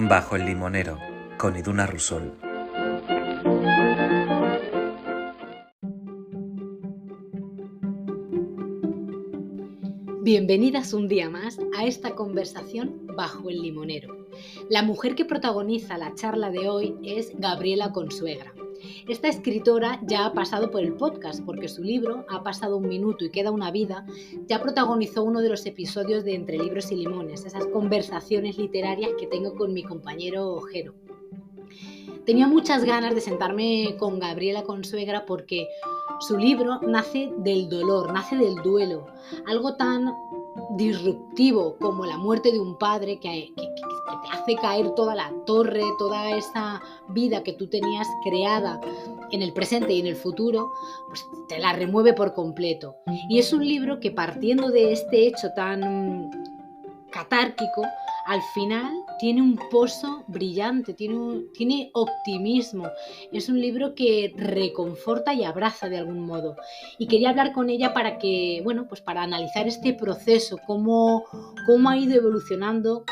Bajo el limonero, con Iduna Rusol. Bienvenidas un día más a esta conversación bajo el limonero. La mujer que protagoniza la charla de hoy es Gabriela Consuegra. Esta escritora ya ha pasado por el podcast porque su libro Ha pasado un minuto y queda una vida ya protagonizó uno de los episodios de Entre libros y limones, esas conversaciones literarias que tengo con mi compañero Jero. Tenía muchas ganas de sentarme con Gabriela Consuegra porque su libro nace del dolor, nace del duelo, algo tan disruptivo como la muerte de un padre que te hace caer toda la torre, toda esa vida que tú tenías creada en el presente y en el futuro, pues te la remueve por completo. Y es un libro que, partiendo de este hecho tan catárquico, al final tiene un pozo brillante, tiene optimismo. Es un libro que reconforta y abraza de algún modo. Y quería hablar con ella para que, bueno, pues para analizar este proceso, cómo ha ido evolucionando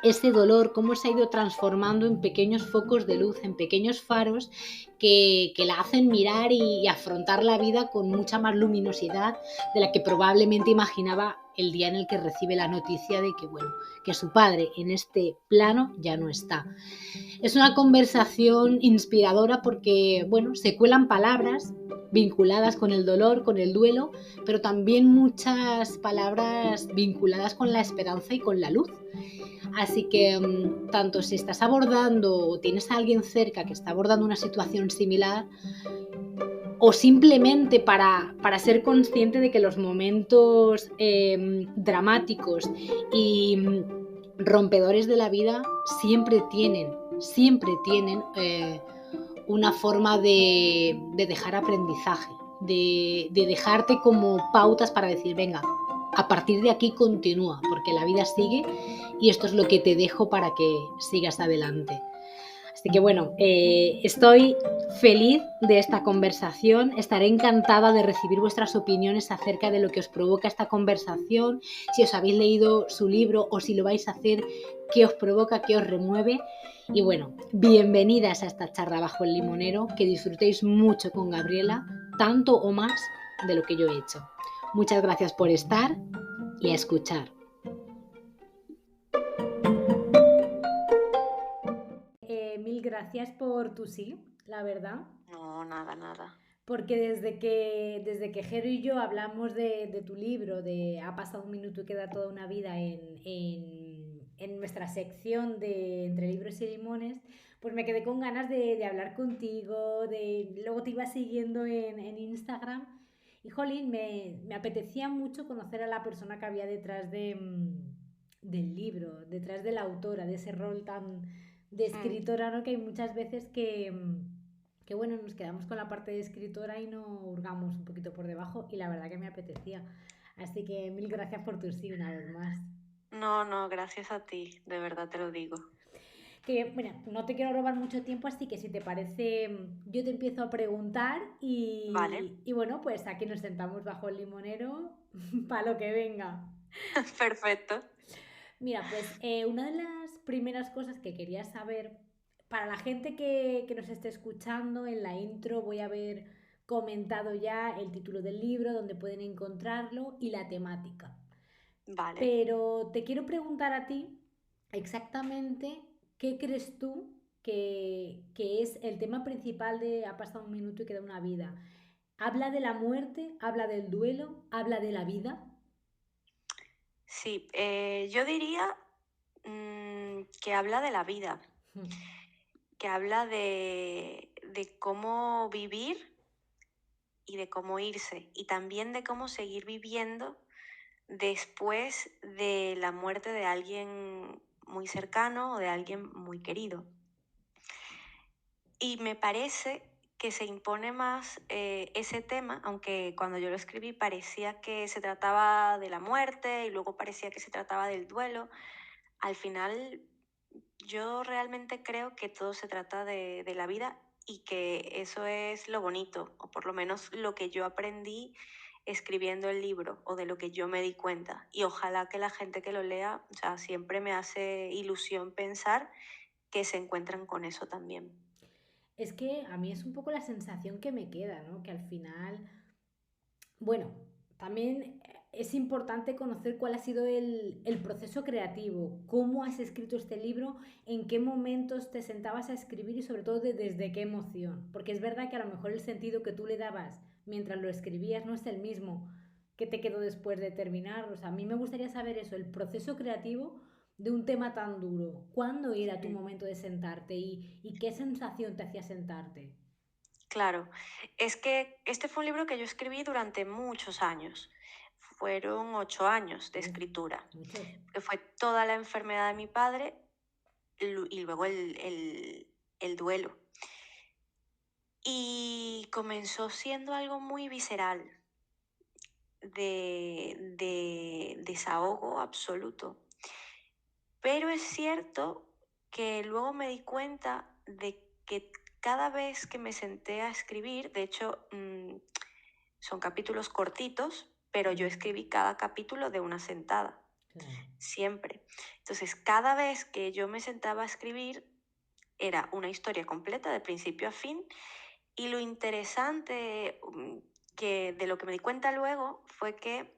ese dolor, cómo se ha ido transformando en pequeños focos de luz, en pequeños faros que la hacen mirar y afrontar la vida con mucha más luminosidad de la que probablemente imaginaba el día en el que recibe la noticia de que, bueno, que su padre en este plano ya no está. Es una conversación inspiradora porque, bueno, se cuelan palabras vinculadas con el dolor, con el duelo, pero también muchas palabras vinculadas con la esperanza y con la luz. Así que tanto si estás abordando o tienes a alguien cerca que está abordando una situación similar, o simplemente para ser consciente de que los momentos dramáticos y rompedores de la vida siempre tienen una forma de dejar aprendizaje, de dejarte como pautas para decir, venga, a partir de aquí continúa, porque la vida sigue y esto es lo que te dejo para que sigas adelante. Así que bueno, estoy feliz de esta conversación, estaré encantada de recibir vuestras opiniones acerca de lo que os provoca esta conversación, si os habéis leído su libro o si lo vais a hacer, qué os provoca, qué os remueve. Y bueno, bienvenidas a esta charla bajo el limonero, que disfrutéis mucho con Gabriela, tanto o más de lo que yo he hecho. Muchas gracias por estar y a escuchar. Mil gracias por tu sí, la verdad. No, nada. Porque desde que Jero y yo hablamos de tu libro, de Ha pasado un minuto y queda toda una vida en nuestra sección de Entre libros y limones, pues me quedé con ganas de hablar contigo, luego te iba siguiendo en Instagram y jolín, me apetecía mucho conocer a la persona que había detrás del libro, detrás de la autora, de ese rol tan de escritora, ¿no? Que hay muchas veces que bueno, nos quedamos con la parte de escritora y no hurgamos un poquito por debajo y la verdad que me apetecía. Así que mil gracias por tu sí una vez más. No, gracias a ti, de verdad te lo digo. Que, bueno, no te quiero robar mucho tiempo, así que si te parece, yo te empiezo a preguntar Vale, y bueno, pues aquí nos sentamos bajo el limonero para lo que venga. perfecto. Mira, pues una de las primeras cosas que quería saber, para la gente que nos esté escuchando, en la intro voy a haber comentado ya el título del libro, donde pueden encontrarlo y la temática. Vale. Pero te quiero preguntar a ti exactamente qué crees tú que es el tema principal de Ha pasado un minuto y queda una vida. ¿Habla de la muerte? ¿Habla del duelo? ¿Habla de la vida? Sí, yo diría que habla de la vida, que habla de cómo vivir y de cómo irse, y también de cómo seguir viviendo después de la muerte de alguien muy cercano o de alguien muy querido. Y me parece que se impone más ese tema, aunque cuando yo lo escribí parecía que se trataba de la muerte y luego parecía que se trataba del duelo. Al final yo realmente creo que todo se trata de la vida y que eso es lo bonito, o por lo menos lo que yo aprendí escribiendo el libro o de lo que yo me di cuenta. Y ojalá que la gente que lo lea, o sea, siempre me hace ilusión pensar que se encuentran con eso también. Es que a mí es un poco la sensación que me queda, ¿no? Que al final, bueno, también es importante conocer cuál ha sido el proceso creativo, cómo has escrito este libro, en qué momentos te sentabas a escribir y sobre todo desde qué emoción. Porque es verdad que a lo mejor el sentido que tú le dabas mientras lo escribías no es el mismo que te quedó después de terminar. O sea, a mí me gustaría saber eso, el proceso creativo de un tema tan duro. ¿Cuándo era tu Mm. momento de sentarte y qué sensación te hacía sentarte? Claro, es que este fue un libro que yo escribí durante muchos años. Fueron 8 años de Uf, escritura, muchos. que fue toda la enfermedad de mi padre y luego el duelo. Y comenzó siendo algo muy visceral, de desahogo absoluto. Pero es cierto que luego me di cuenta de que cada vez que me senté a escribir, de hecho, son capítulos cortitos, pero yo Mm, escribí cada capítulo de una sentada, claro, siempre. Entonces, cada vez que yo me sentaba a escribir, era una historia completa de principio a fin. Y lo interesante, que de lo que me di cuenta luego fue que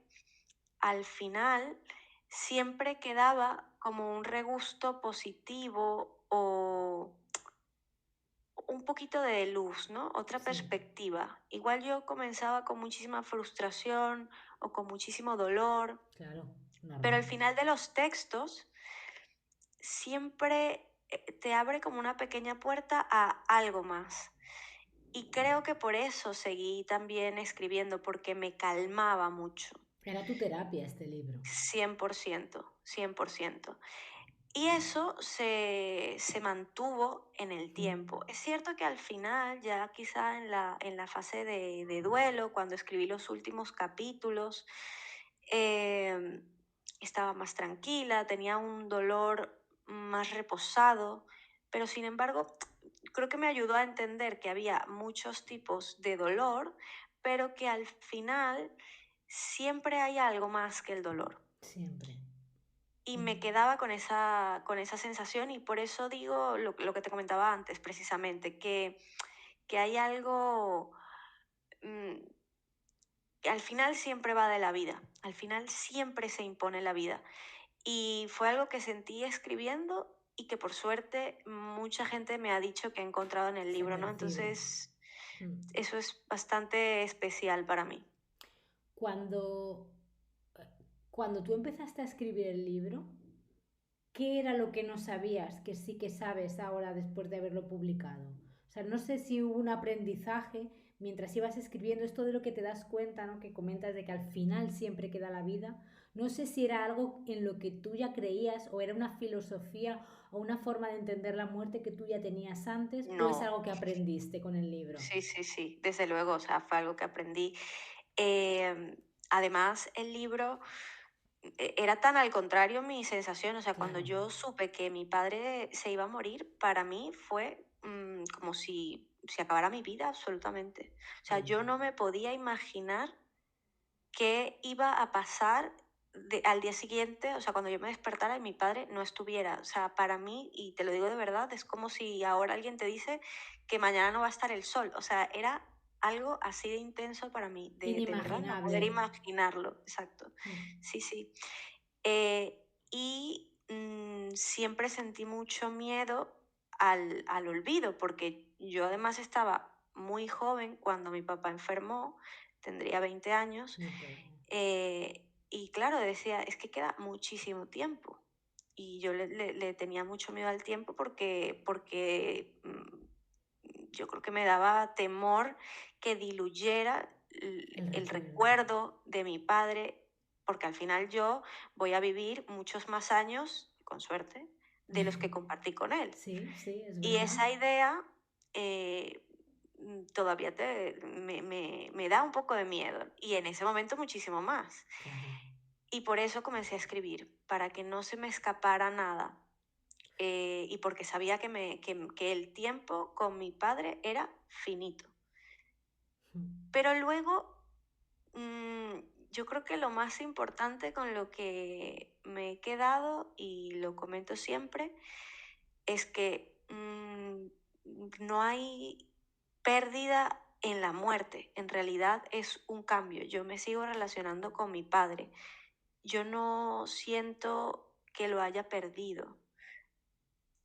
al final siempre quedaba como un regusto positivo o un poquito de luz, ¿no? Otra sí, perspectiva. Igual yo comenzaba con muchísima frustración o con muchísimo dolor, claro, pero al normal. final de los textos siempre te abre como una pequeña puerta a algo más. Y creo que por eso seguí también escribiendo, porque me calmaba mucho. Era tu terapia este libro. 100%, 100%. Y eso se mantuvo en el Mm, tiempo. Es cierto que al final, ya quizá en la fase de duelo, cuando escribí los últimos capítulos, eh, estaba más tranquila, tenía un dolor más reposado, pero sin embargo, creo que me ayudó a entender que había muchos tipos de dolor, pero que al final siempre hay algo más que el dolor. siempre. Y me Mm, quedaba con esa sensación, y por eso digo lo que te comentaba antes, precisamente, que hay algo, mm, que al final siempre va de la vida, al final siempre se impone la vida. Y fue algo que sentí escribiendo y que por suerte mucha gente me ha dicho que ha encontrado en el se libro, ¿no? percibe. Entonces, Mm. eso es bastante especial para mí. Cuando, cuando tú empezaste a escribir el libro, ¿qué era lo que no sabías que sí que sabes ahora después de haberlo publicado? O sea, no sé si hubo un aprendizaje mientras ibas escribiendo esto de lo que te das cuenta, ¿no? Que comentas de que al final siempre queda la vida. No sé si era algo en lo que tú ya creías o era una filosofía o una forma de entender la muerte que tú ya tenías antes o es No, algo que aprendiste con el libro. sí, sí, sí, desde luego, o sea, fue algo que aprendí. Eh, Además, el libro era tan al contrario mi sensación, o sea, cuando Claro. yo supe que mi padre se iba a morir, para mí fue como si se acabara mi vida absolutamente. O sea, yo no me podía imaginar qué iba a pasar al día siguiente, o sea, cuando yo me despertara y mi padre no estuviera. O sea, para mí, y te lo digo de verdad, es como si ahora alguien te dice que mañana no va a estar el sol. O sea, era algo así de intenso para mí, de verdad no Inimaginable. poder imaginarlo. Exacto. Mm. Sí, sí. Y siempre sentí mucho miedo al olvido, porque yo además estaba muy joven cuando mi papá enfermó, tendría 20 años, Muy joven. y claro, decía, es que queda muchísimo tiempo. Y yo le tenía mucho miedo al tiempo porque yo creo que me daba temor que diluyera El el recuerdo. recuerdo de mi padre, porque al final yo voy a vivir muchos más años, con suerte, de los que compartí con él. Sí, sí, es Y verdad. esa idea eh, todavía me da un poco de miedo, y en ese momento muchísimo más. Claro. Y por eso comencé a escribir, para que no se me escapara nada, y porque sabía que el tiempo con mi padre era finito. Mm. Pero luego, yo creo que lo más importante con lo que me he quedado, y lo comento siempre, es que no hay pérdida en la muerte, en realidad es un cambio. Yo me sigo relacionando con mi padre. Yo no siento que lo haya perdido,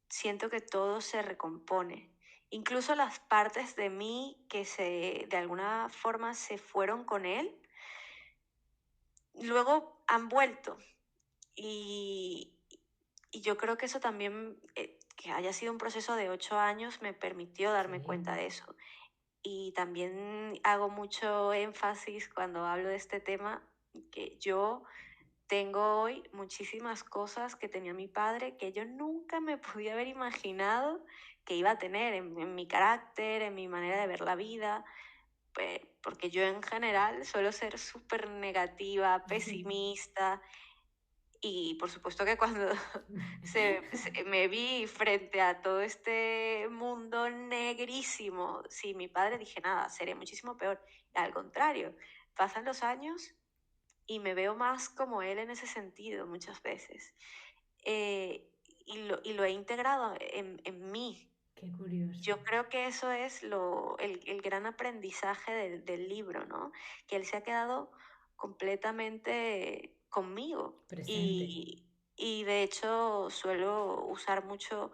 siento que todo se recompone. Incluso las partes de mí que de alguna forma se fueron con él, luego han vuelto. Y, y yo creo que eso también, que haya sido un proceso de 8 años, me permitió darme Sí. cuenta de eso. Y también hago mucho énfasis cuando hablo de este tema, que yo tengo hoy muchísimas cosas que tenía mi padre que yo nunca me podía haber imaginado que iba a tener en mi carácter, en mi manera de ver la vida, porque yo en general suelo ser súper negativa, pesimista, y por supuesto que cuando me vi frente a todo este mundo negrísimo, sin mi padre, dije, nada, seré muchísimo peor. Al contrario, pasan los años y me veo más como él en ese sentido muchas veces. Y lo he integrado en mí. Qué curioso. Yo creo que eso es el gran aprendizaje del libro, ¿no? Que él se ha quedado completamente conmigo. Presente. Y de hecho suelo usar mucho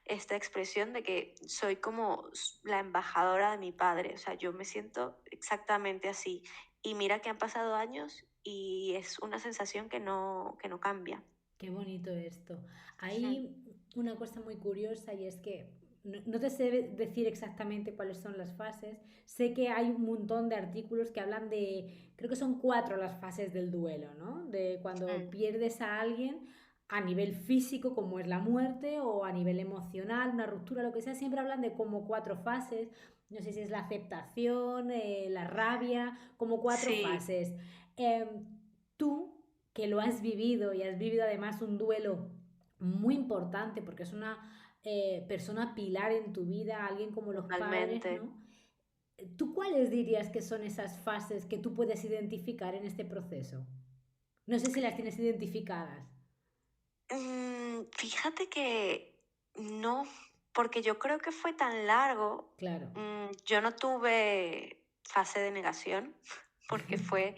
esta expresión de que soy como la embajadora de mi padre. O sea, yo me siento exactamente así. Y mira que han pasado años y es una sensación que no cambia. Qué bonito esto. Hmm. Hay una cosa muy curiosa y es que no te sé decir exactamente cuáles son las fases. Sé que hay un montón de artículos que hablan de, creo que son 4 las fases del duelo, ¿no? De cuando Mm. pierdes a alguien a nivel físico, como es la muerte, o a nivel emocional, una ruptura, lo que sea. Siempre hablan de como 4 fases. No sé si es la aceptación, la rabia, como 4 Sí, fases. Tú que lo has vivido y has vivido además un duelo muy importante porque es una persona pilar en tu vida, alguien como los padres, totalmente. ¿no? ¿Tú cuáles dirías que son esas fases que tú puedes identificar en este proceso? No sé si las tienes identificadas. Fíjate que no, porque yo creo que fue tan largo. Claro, Yo no tuve fase de negación, porque fue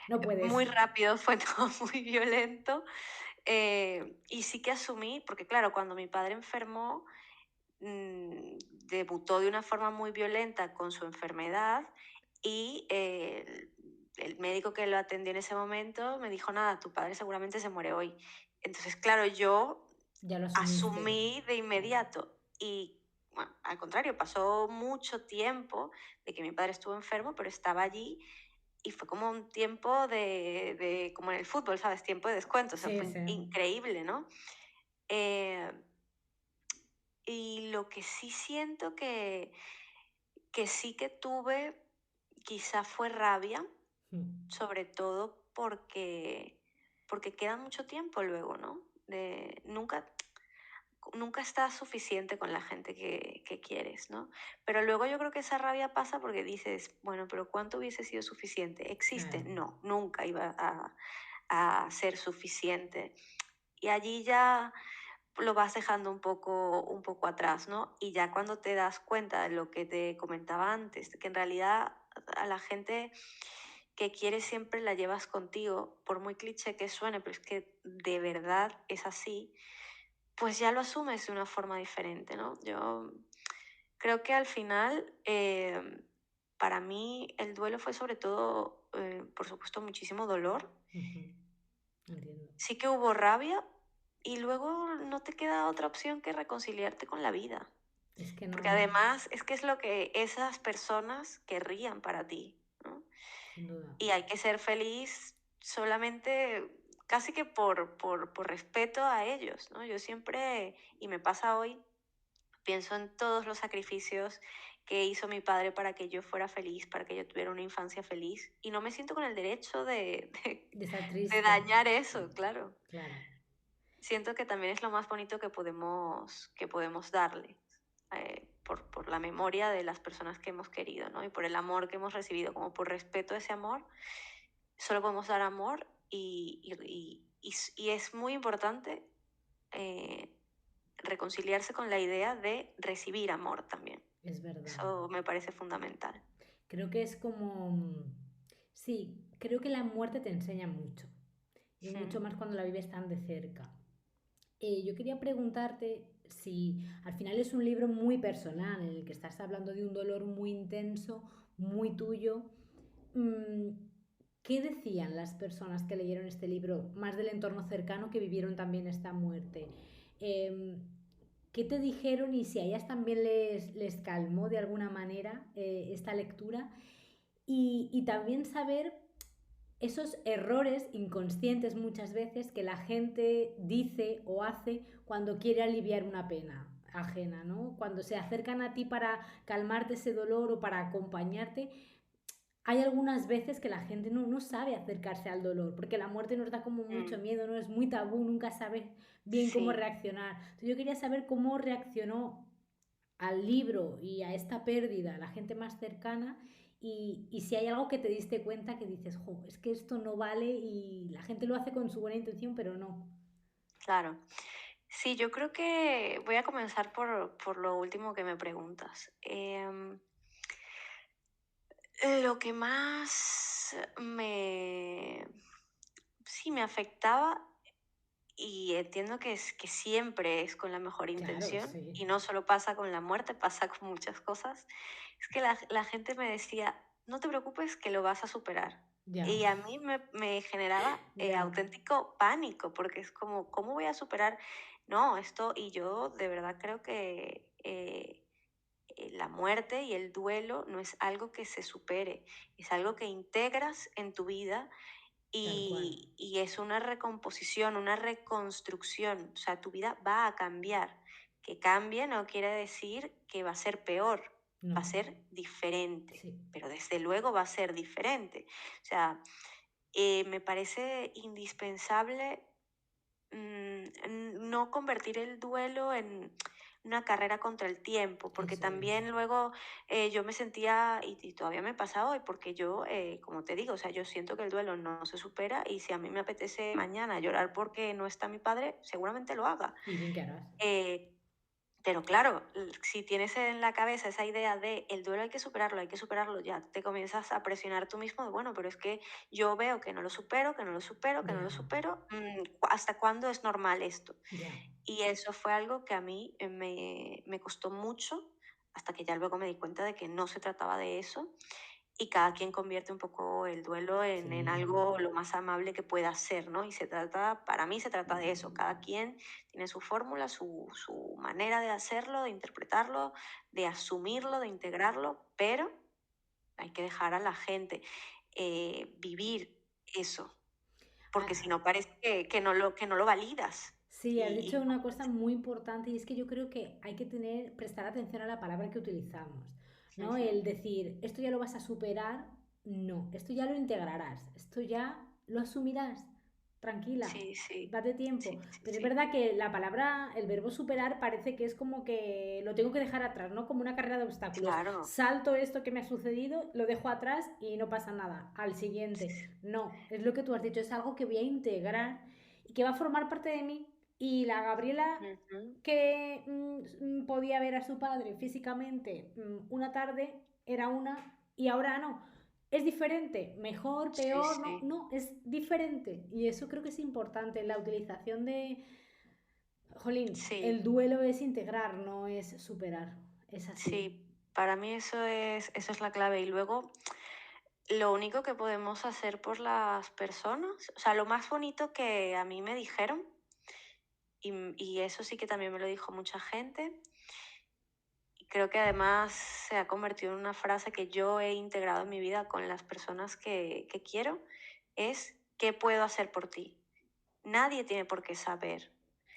no puedes. muy rápido, fue todo muy violento. Y sí que asumí, porque claro, cuando mi padre enfermó, debutó de una forma muy violenta con su enfermedad y el médico que lo atendió en ese momento me dijo, nada, tu padre seguramente se muere hoy. Entonces, claro, yo Ya lo asumiste. asumí de inmediato y, bueno, al contrario, pasó mucho tiempo de que mi padre estuvo enfermo, pero estaba allí y fue como un tiempo como en el fútbol, ¿sabes? Tiempo de descuento, o sea, Sí, fue sí. increíble, ¿no? Eh, y lo que sí siento que sí que tuve, quizá fue rabia, sobre todo porque queda mucho tiempo luego, ¿no? Nunca estás suficiente con la gente que quieres, ¿no? Pero luego yo creo que esa rabia pasa porque dices, bueno, pero ¿cuánto hubiese sido suficiente? ¿Existe? Claro. No, nunca iba a ser suficiente. Y allí ya lo vas dejando un poco atrás, ¿no? Y ya cuando te das cuenta de lo que te comentaba antes, de que en realidad a la gente que quieres siempre la llevas contigo, por muy cliché que suene, pero es que de verdad es así, pues ya lo asumes de una forma diferente, ¿no? Yo creo que al final, para mí el duelo fue sobre todo, por supuesto, muchísimo dolor. Ujú. Entiendo. Sí que hubo rabia y luego no te queda otra opción que reconciliarte con la vida. Es que Porque no, además es que es lo que esas personas querrían para ti, ¿no? sin duda. Y hay que ser feliz solamente casi que por respeto a ellos, ¿no? Yo siempre, y me pasa hoy, pienso en todos los sacrificios que hizo mi padre para que yo fuera feliz, para que yo tuviera una infancia feliz. Y no me siento con el derecho De estar de triste. dañar eso, claro. Claro. Siento que también es lo más bonito que podemos darle, por la memoria de las personas que hemos querido, ¿no? Y por el amor que hemos recibido, como por respeto a ese amor, solo podemos dar amor y es muy importante, eh, reconciliarse con la idea de recibir amor también. Es verdad. Eso me parece fundamental. Creo que es como... Sí, creo que la muerte te enseña mucho. Y mucho más cuando la vives tan de cerca. Yo quería preguntarte si al final es un libro muy personal, en el que estás hablando de un dolor muy intenso, muy tuyo. Mm, ¿Qué decían las personas que leyeron este libro, más del entorno cercano, que vivieron también esta muerte? Em, ¿Qué te dijeron y si a ellas también les calmó de alguna manera esta lectura? Y también saber esos errores inconscientes muchas veces que la gente dice o hace cuando quiere aliviar una pena ajena, ¿no? Cuando se acercan a ti para calmarte ese dolor o para acompañarte, hay algunas veces que la gente no sabe acercarse al dolor, porque la muerte nos da como mucho Mm, miedo, ¿no? Es muy tabú, nunca sabes bien cómo sí. reaccionar. Entonces yo quería saber cómo reaccionó al libro y a esta pérdida la gente más cercana y si hay algo que te diste cuenta que dices, jo, es que esto no vale y la gente lo hace con su buena intención, pero no. Claro. Sí, yo creo que voy a comenzar por lo último que me preguntas. Lo que más sí, me afectaba, y entiendo que siempre es con la mejor Claro, intención, sí. y no solo pasa con la muerte, pasa con muchas cosas, es que la gente me decía, no te preocupes que lo vas a superar. Ya, Y a mí me generaba ya, auténtico pánico, porque es como, ¿cómo voy a superar? No, esto, y yo de verdad creo que la muerte y el duelo no es algo que se supere, es algo que integras en tu vida tal cual. y es una recomposición, una reconstrucción, o sea, tu vida va a cambiar. Que cambie no quiere decir que va a ser peor, va a No, ser diferente, sí, pero desde luego va a ser diferente. O sea, me parece indispensable no convertir el duelo en una carrera contra el tiempo, porque eso es. también luego yo me sentía, y todavía me pasa hoy, porque yo, como te digo, o sea, yo siento que el duelo no se supera y si a mí me apetece mañana llorar porque no está mi padre, seguramente lo haga. Y bien que harás. Eh, pero claro, si tienes en la cabeza esa idea de el duelo hay que superarlo, ya te comienzas a presionar tú mismo de, bueno, pero es que yo veo que no lo supero, que no lo supero, que no lo Ya, supero, ¿hasta cuándo es normal esto? ya. Y eso fue algo que a mí me costó mucho, hasta que ya luego me di cuenta de que no se trataba de eso y cada quien convierte un poco el duelo en Sí, algo lo más amable que pueda ser, ¿no? Y se trata, para mí se trata de eso, cada quien tiene su fórmula, su manera de hacerlo, de interpretarlo, de asumirlo, de integrarlo, pero hay que dejar a la gente vivir eso, porque si Ah, no parece que no lo validas. sí, has dicho Y una cosa muy importante y es que yo creo que hay que prestar atención a la palabra que utilizamos, ¿no? ujú, El decir, esto ya lo vas a superar, no, esto ya lo integrarás, esto ya lo asumirás, tranquila, sí, sí, date tiempo. sí, sí, Pero es sí, verdad que la palabra, el verbo superar parece que es como que lo tengo que dejar atrás, ¿no? Como una carrera de obstáculos. claro, Salto esto que me ha sucedido, lo dejo atrás y no pasa nada. Al sí, siguiente. No, es lo que tú has dicho, es algo que voy a integrar y que va a formar parte de mí. Y la Gabriela ujú, que podía ver a su padre físicamente una tarde era una y ahora no. Es diferente, mejor, sí, peor, no, sí, no, es diferente. Y eso creo que es importante, la utilización de, jolín, el sí, duelo es integrar, no es superar. Es así. sí, para mí eso es la clave. Y luego, lo único que podemos hacer por las personas, o sea, lo más bonito que a mí me dijeron, y eso sí que también me lo dijo mucha gente, y creo que además se ha convertido en una frase que yo he integrado en mi vida con las personas que quiero, es ¿qué puedo hacer por ti? Nadie tiene por qué saber,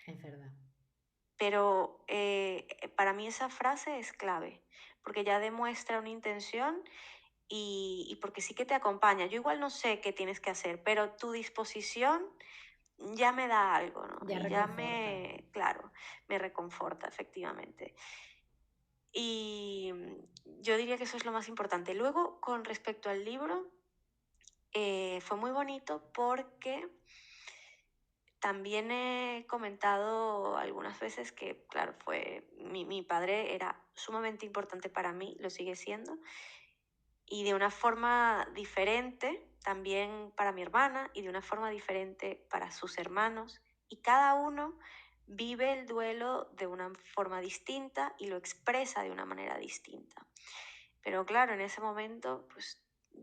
Es verdad. pero para mí esa frase es clave, porque ya demuestra una intención y porque sí que te acompaña. Yo igual no sé qué tienes que hacer, pero tu disposición ya me da algo, ¿no? Ya Y ya reconforta. claro, me reconforta, efectivamente. Y yo diría que eso es lo más importante. Luego, con respecto al libro, fue muy bonito porque también he comentado algunas veces que, claro, mi padre era sumamente importante para mí, lo sigue siendo, y de una forma diferente también para mi hermana y de una forma diferente para sus hermanos. Y cada uno vive el duelo de una forma distinta y lo expresa de una manera distinta. Pero claro, en ese momento, pues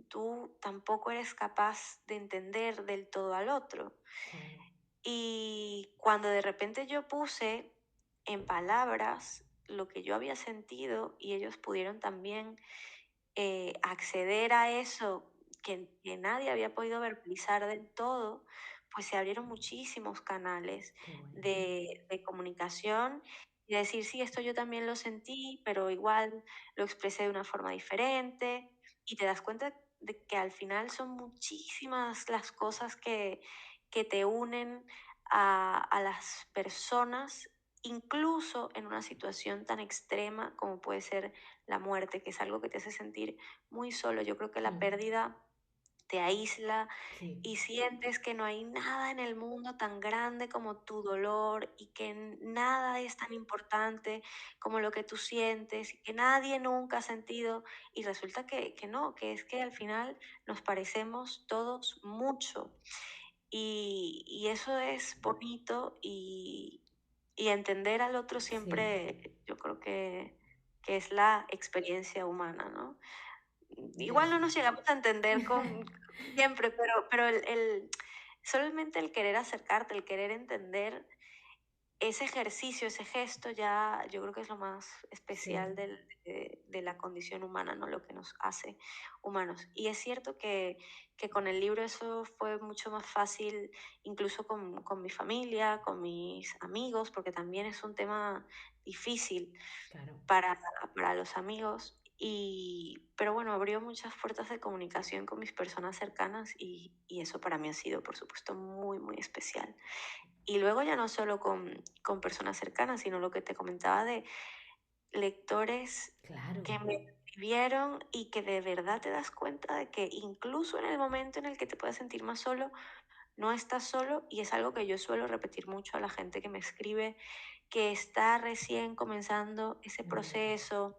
tú tampoco eres capaz de entender del todo al otro. Claro. Y cuando de repente yo puse en palabras lo que yo había sentido y ellos pudieron también acceder a eso que nadie había podido verbalizar del todo, pues se abrieron muchísimos canales Qué bueno. de comunicación y decir, sí, esto yo también lo sentí, pero igual lo expresé de una forma diferente y te das cuenta de que al final son muchísimas las cosas que te unen a las personas, incluso en una situación tan extrema como puede ser la muerte, que es algo que te hace sentir muy solo. Yo creo que la Mm, pérdida te aísla sí, y sientes que no hay nada en el mundo tan grande como tu dolor y que nada es tan importante como lo que tú sientes y que nadie nunca ha sentido y resulta que no, que es que al final nos parecemos todos mucho y eso es bonito y entender al otro sí, siempre yo creo que es la experiencia humana, ¿no? ya. Igual no nos llegamos a entender con siempre, pero solamente el querer acercarte, el querer entender ese ejercicio, ese gesto ya yo creo que es lo más especial Sí, de la condición humana, ¿no? Lo que nos hace humanos. Y es cierto que con el libro eso fue mucho más fácil, incluso con mi familia, con mis amigos, porque también es un tema difícil claro. para, para los amigos. Pero bueno, abrió muchas puertas de comunicación con mis personas cercanas y eso para mí ha sido, por supuesto, muy, muy especial. Y luego ya no solo con personas cercanas, sino lo que te comentaba de lectores Claro. que me escribieron y que de verdad te das cuenta de que incluso en el momento en el que te puedes sentir más solo, no estás solo y es algo que yo suelo repetir mucho a la gente que me escribe, que está recién comenzando ese Mm. proceso,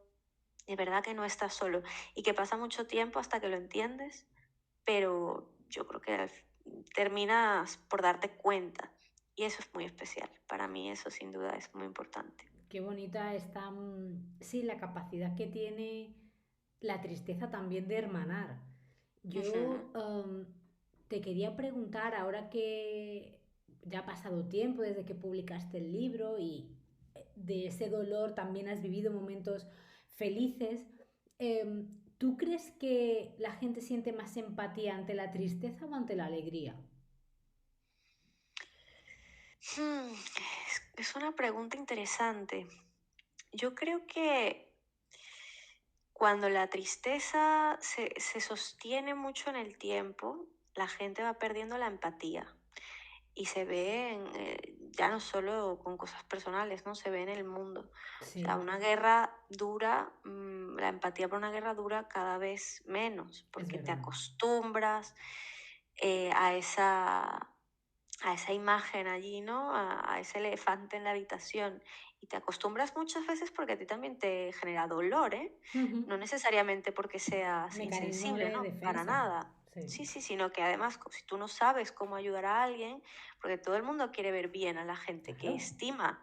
de verdad que no estás solo y que pasa mucho tiempo hasta que lo entiendes, pero yo creo que terminas por darte cuenta y eso es muy especial. Para mí eso sin duda es muy importante. Qué bonita está, sí, la capacidad que tiene la tristeza también de hermanar. Yo Ujú. te quería preguntar, ahora que ya ha pasado tiempo desde que publicaste el libro y de ese dolor también has vivido momentos felices, ¿tú crees que la gente siente más empatía ante la tristeza o ante la alegría? Es una pregunta interesante. Yo creo que cuando la tristeza se sostiene mucho en el tiempo, la gente va perdiendo la empatía. Y se ve ya no solo con cosas personales, ¿no? Se ve en el mundo. O sea, Sí, una guerra dura, la empatía por una guerra dura cada vez menos, es porque te verdad. acostumbras a esa imagen allí, ¿no? A ese elefante en la habitación. Y te acostumbras muchas veces porque a ti también te genera dolor, ¿eh? No necesariamente porque seas Mecanismo insensible, de no, para defensa. nada. Sí, Sí, sí, sino que además, si tú no sabes cómo ayudar a alguien, porque todo el mundo quiere ver bien a la gente que claro. estima,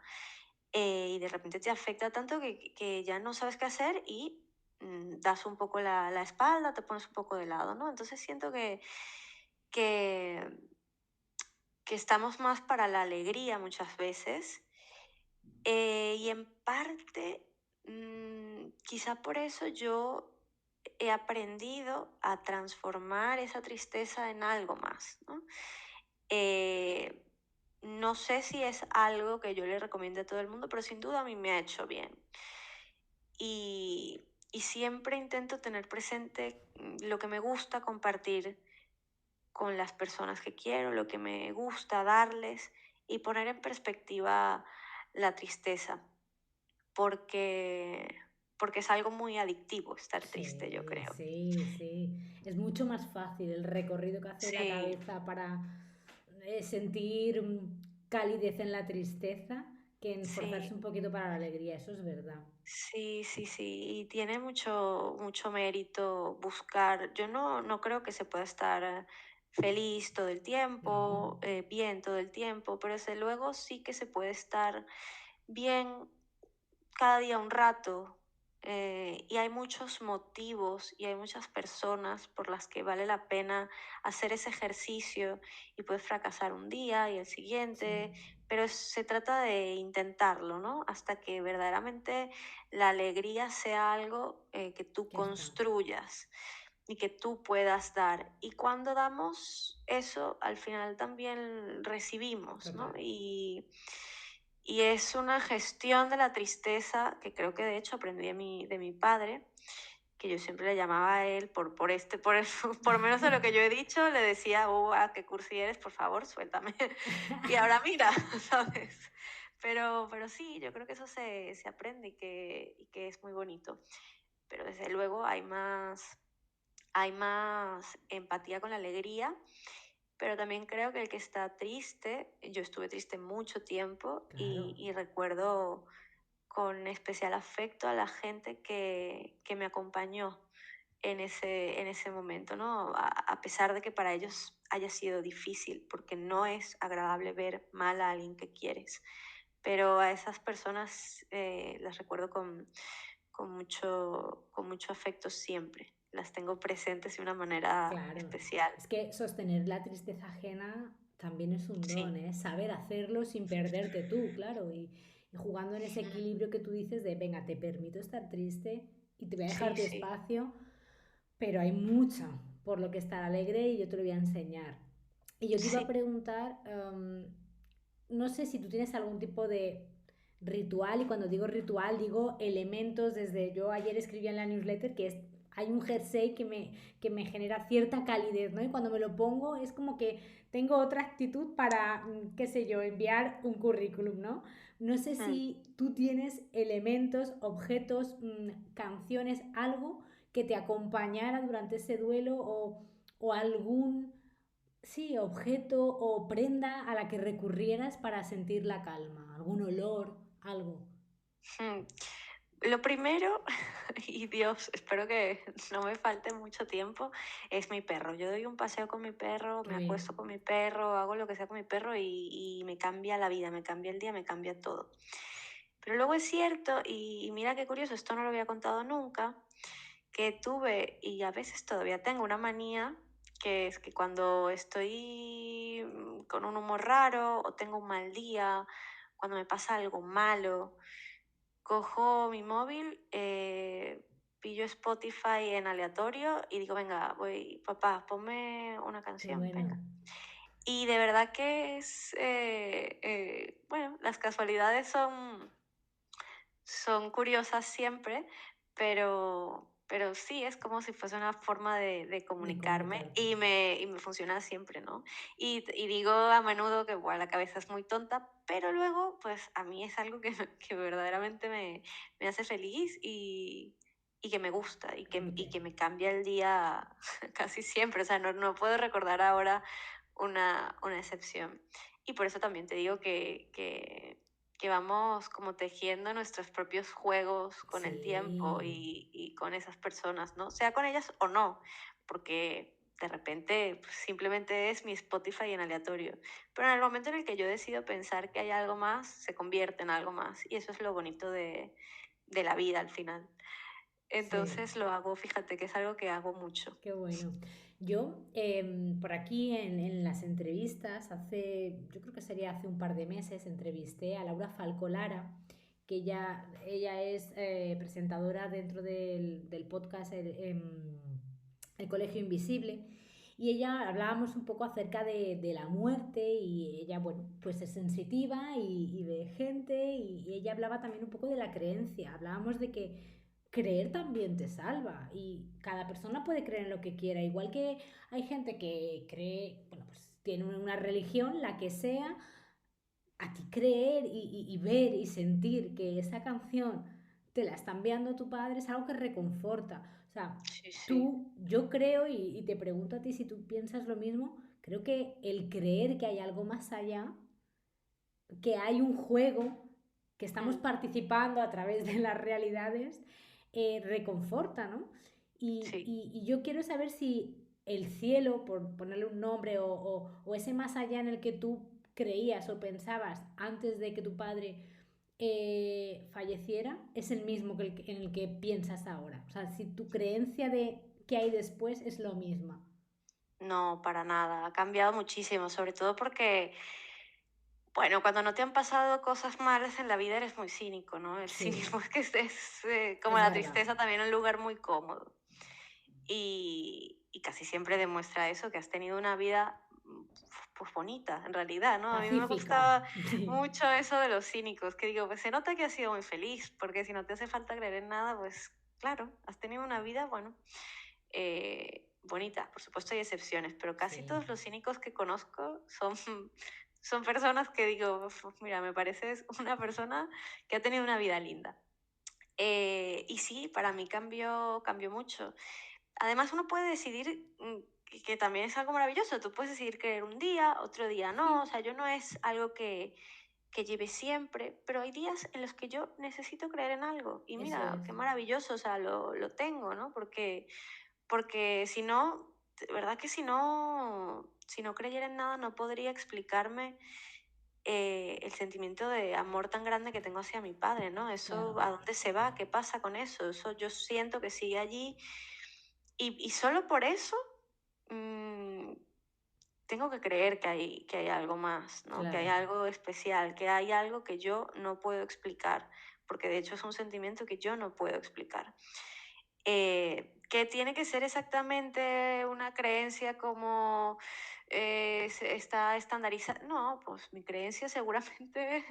y de repente te afecta tanto que ya no sabes qué hacer y das un poco la espalda, te pones un poco de lado, ¿no? Entonces siento que, que estamos más para la alegría muchas veces y en parte, quizá por eso yo he aprendido a transformar esa tristeza en algo más, ¿no? Eh, no sé si es algo que yo le recomiende a todo el mundo, pero sin duda a mí me ha hecho bien. Y siempre intento tener presente lo que me gusta compartir con las personas que quiero, lo que me gusta darles y poner en perspectiva la tristeza porque, porque es algo muy adictivo estar triste, yo Sí, creo. sí, sí. Es mucho más fácil el recorrido que hace la Sí, cabeza para sentir calidez en la tristeza que en Sí, forzarse un poquito para la alegría, eso es verdad. sí, sí, sí. Y tiene mucho, mucho mérito buscar. Yo no creo que se pueda estar feliz todo el No, tiempo, bien todo el tiempo, pero desde luego sí que se puede estar bien cada día un rato, y hay muchos motivos y hay muchas personas por las que vale la pena hacer ese ejercicio y puedes fracasar un día y el siguiente, sí, pero se trata de intentarlo, ¿no? Hasta que verdaderamente la alegría sea algo que tú ya está, construyas y que tú puedas dar. Y cuando damos eso, al final también recibimos, ¿no? total. Y es una gestión de la tristeza que creo que de hecho aprendí de mi padre, que yo siempre le llamaba a él por menos de lo que yo he dicho, le decía, qué cursi eres, por favor, suéltame. Y ahora mira, ¿sabes? Pero sí, yo creo que eso se aprende y que es muy bonito. Pero desde luego hay más empatía con la alegría, pero también creo que el que está triste, yo estuve triste mucho tiempo Claro, y recuerdo con especial afecto a la gente que me acompañó en ese momento, ¿no? A pesar de que para ellos haya sido difícil, porque no es agradable ver mal a alguien que quieres. Pero a esas personas las recuerdo con mucho afecto siempre. Las tengo presentes de una manera claro. especial. Es que sostener la tristeza ajena también es un don, Sí. ¿eh? Saber hacerlo sin perderte tú, claro, y jugando en ese Mm, equilibrio que tú dices de, venga, te permito estar triste y te voy a dejar sí, tu sí. espacio, pero hay mucho por lo que estar alegre y yo te lo voy a enseñar. Y yo te iba a Sí. preguntar, no sé si tú tienes algún tipo de ritual, y cuando digo ritual digo elementos, desde yo ayer escribía en la newsletter que es, hay un jersey que me genera cierta calidez, ¿no? Y cuando me lo pongo es como que tengo otra actitud para, qué sé yo, enviar un currículum, ¿no? No sé Mm. si tú tienes elementos, objetos, canciones, algo que te acompañara durante ese duelo o algún, sí, objeto o prenda a la que recurrieras para sentir la calma, algún olor, algo. Mm. Lo primero, y Dios, espero que no me falte mucho tiempo, es mi perro. Yo doy un paseo con mi perro, Qué me acuesto bien, con mi perro, hago lo que sea con mi perro y me cambia la vida, me cambia el día, me cambia todo. Pero luego es cierto, y mira qué curioso, esto no lo había contado nunca, que tuve y a veces todavía tengo una manía, que es que cuando estoy con un humor raro o tengo un mal día, cuando me pasa algo malo, cojo mi móvil, pillo Spotify en aleatorio y digo, venga, voy, papá, ponme una qué canción, bueno. venga. Y de verdad que es, bueno, las casualidades son curiosas siempre, pero sí, es como si fuese una forma de De comunicarme comunicarte. y me funciona siempre, ¿no? Y digo a menudo que bueno, la cabeza es muy tonta, pero luego, pues a mí es algo que, que verdaderamente me hace feliz y que me gusta y Que- que me cambia el día casi siempre. O sea, no puedo recordar ahora una excepción. Y por eso también te digo que vamos como tejiendo nuestros propios juegos con el tiempo Sí, y con esas personas, ¿no? Sea con ellas o no, porque de repente pues, simplemente es mi Spotify en aleatorio. Pero en el momento en el que yo decido pensar que hay algo más, se convierte en algo más. Y eso es lo bonito de la vida al final. sí. Entonces lo hago, fíjate que es algo que hago mucho. Qué bueno. Yo, por aquí en las entrevistas, hace, yo creo que sería hace un par de meses, entrevisté a Laura Falcolara, que ella es presentadora dentro del podcast El Colegio Invisible. Y ella hablábamos un poco acerca de la muerte y ella, bueno, pues es sensitiva y ve gente y ella hablaba también un poco de la creencia. Hablábamos de que creer también te salva y cada persona puede creer en lo que quiera, igual que hay gente que cree, bueno, pues tiene una religión, la que sea, a ti creer y ver y sentir que esa canción te la está enviando tu padre es algo que reconforta. O sea, Sí, sí. tú, yo creo y te pregunto a ti si tú piensas lo mismo, creo que el creer que hay algo más allá que hay un juego, que estamos Mm, participando a través de las realidades, reconforta, ¿no? sí. Y yo quiero saber si el cielo, por ponerle un nombre, o ese más allá en el que tú creías o pensabas antes de que tu padre falleciera, es el mismo en el que piensas ahora. O sea, si tu creencia de qué hay después es lo misma. No, para nada. Ha cambiado muchísimo, sobre todo porque, bueno, cuando no te han pasado cosas malas en la vida eres muy cínico, ¿no? El Sí, cinismo es que es como es la verdad. tristeza también un lugar muy cómodo. Y casi siempre demuestra eso, que has tenido una vida pues bonita, en realidad, ¿no? A mí me Pacífica. gusta Sí, mucho eso de los cínicos, que digo, pues se nota que has sido muy feliz, porque si no te hace falta creer en nada, pues claro, has tenido una vida, bueno, bonita. Por supuesto hay excepciones, pero casi sí, todos los cínicos que conozco son, son personas que digo, "Uf, mira, me pareces una persona que ha tenido una vida linda". Y sí, para mí cambió mucho. Además, uno puede decidir que también es algo maravilloso. Tú puedes decidir creer un día, otro día no. O sea, yo no es algo que lleve siempre, pero hay días en los que yo necesito creer en algo. Y eso mira, es. qué maravilloso, o sea, lo tengo, ¿no? Porque si no, de verdad que si no creyera en nada, no podría explicarme el sentimiento de amor tan grande que tengo hacia mi padre, ¿no? Claro, Eso, ¿a dónde se va? ¿Qué pasa con eso? Eso yo siento que sigue allí y solo por eso mm, tengo que creer que hay algo más, ¿no? Que hay claro, algo especial, que hay algo que yo no puedo explicar, porque de hecho es un sentimiento que yo no puedo explicar. Que tiene que ser exactamente una creencia como está estandarizada. No, pues mi creencia seguramente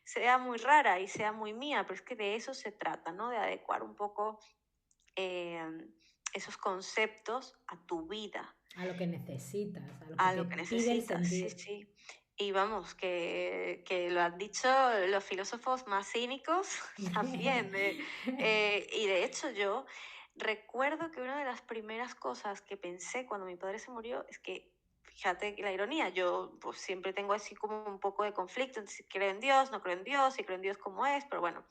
sea muy rara y sea muy mía, pero es que de eso se trata, ¿no? De adecuar un poco eh, esos conceptos a tu vida, a lo que necesitas, a lo que a te lo que pide el necesitas, sí, sentir. sí. Y vamos, que lo han dicho los filósofos más cínicos también. Y de hecho yo recuerdo que una de las primeras cosas que pensé cuando mi padre se murió es que, fíjate que la ironía, yo pues siempre tengo así como un poco de conflicto entre si creo en Dios, no creo en Dios, si creo en Dios como es, pero bueno.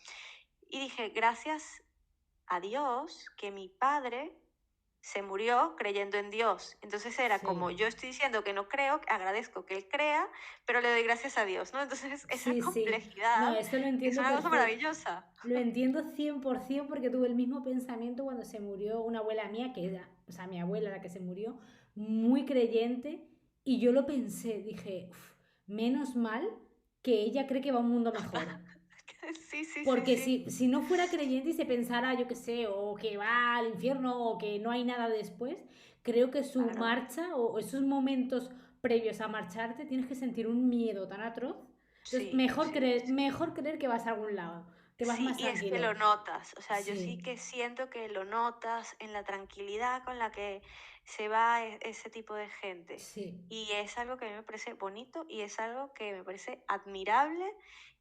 Y dije, gracias a Dios que mi padre se murió creyendo en Dios. Entonces era como, Sí, yo estoy diciendo que no creo, agradezco que él crea, pero le doy gracias a Dios, ¿no? Entonces esa sí, sí. No, complejidad eso lo es entiendo una cosa perfecto. maravillosa. Lo entiendo 100% porque tuve el mismo pensamiento cuando se murió una abuela mía, que era, o sea, mi abuela la que se murió, muy creyente, y yo lo pensé, dije, "Uf, menos mal que ella cree que va a un mundo mejor. Sí, sí, sí, Porque sí, si no fuera creyente y se pensara, yo qué sé, o que va al infierno o que no hay nada después, creo que su claro. marcha o esos momentos previos a marcharte tienes que sentir un miedo tan atroz. Entonces, Sí, sí, sí. mejor creer que vas a algún lado, que vas Sí, más y es que tranquilo. lo notas, o sea, yo sí Sí, que siento que lo notas en la tranquilidad con la que se va ese tipo de gente. sí, Y es algo que a mí me parece bonito y es algo que me parece admirable